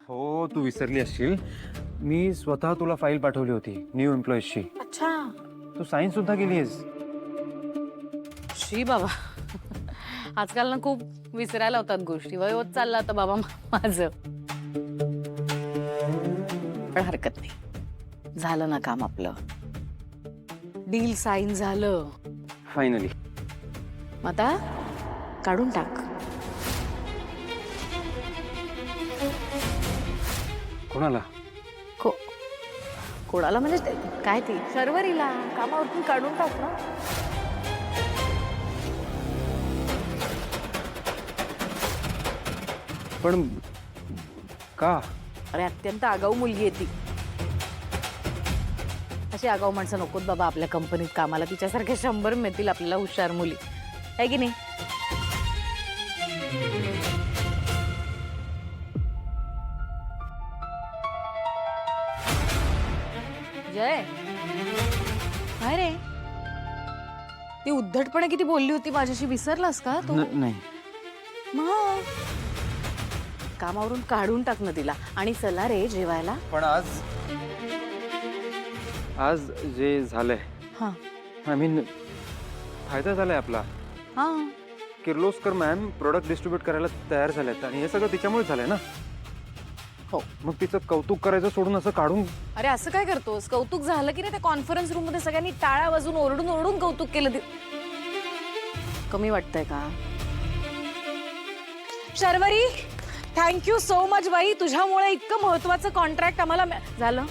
हो तू विसरली असशील. मी स्वतः तुला फाईल पाठवली होती न्यू एम्प्लॉईजची. अच्छा. तू साईन सुद्धा केलीस. शी बाबा. आजकाल ना खूप विसरायला होतात गोष्टी. वय होत चाललं आता बाबा माझं. पण हरकत नाही. झालं ना काम आपलं. डील साईन झालं. फायनली. आता काढून टाक. कोणाला? कोणाला म्हणजे काय ती शर्वरीला कामावरून काढून टाक ना. पण का? अरे अत्यंत आगाऊ मुलगी आहे ती. अशी आगाऊ माणसं नकोत बाबा आपल्या कंपनीत कामाला. तिच्यासारख्या 100 मिळतील आपल्याला हुशार मुली, आहे की नाही? जय, काय रे? ती उद्धटपणे किती बोलली होती माझ्याशी, विसरलास का तू? नाही. मग कामावरून काढून टाक ना तिला आणि चला रे जेवायला. पण आज जे झालंय, हा आय मीन फायदा झालाय आपला. हा. किर्लोस्कर मॅम प्रोडक्ट डिस्ट्रीब्यूट करायला तयार झाल्यात आणि हे सगळं तिच्यामुळे झालंय ना. हो. मग तिचं कौतुक करायचं सोडून असं काढून. अरे असं काय करतोस? कौतुक झालं की नाही त्या कॉन्फरन्स रूम मध्ये सगळ्यांनी टाळ्या वाजून ओरडून ओरडून कौतुक केलं. कमी वाटतंय का? शर्वरी, थँक्यू सो मच बाई. तुझ्यामुळे इतकं महत्वाचं कॉन्ट्रॅक्ट आम्हाला झालं.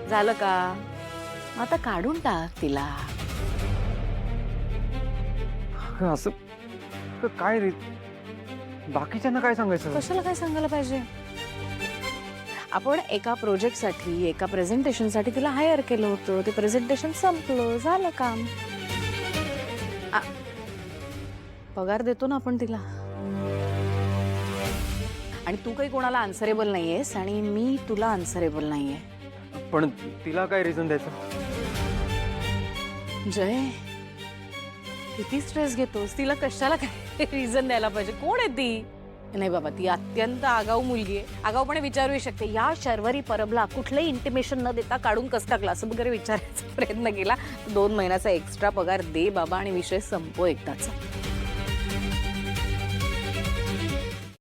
झालं का? आता काढून टाक तिला. असं काय रे? बाकीच्यांना काय सांगायचं? कशाला काय सांगायला पाहिजे? आपण एका प्रोजेक्टसाठी एका प्रेझेंटेशनसाठी तिला हायर केलं होतं. ते प्रेझेंटेशन संपलं, झालं काम. पगार देतो ना आपण तिला. आणि तू काही कोणाला आन्सरेबल नाहीयेस आणि मी तुला आन्सरेबल नाहीये. पण तिला काय रिझन द्यायचं? जय, किती स्ट्रेस घेतोस? तिला कशाला काय रिझन द्यायला पाहिजे? कोण आहे ती? नाही बाबा, ती अत्यंत आगाऊ मुलगी आहे. आगाऊपणे विचारूही शकते. या शर्वरी परबला कुठलंही इंटिमेशन न देता काढून कसं टाकला असं वगैरे विचारायचा प्रयत्न केला. 2 महिन्याचा एक्स्ट्रा पगार दे बाबा आणि विषय संपो एकदाचा.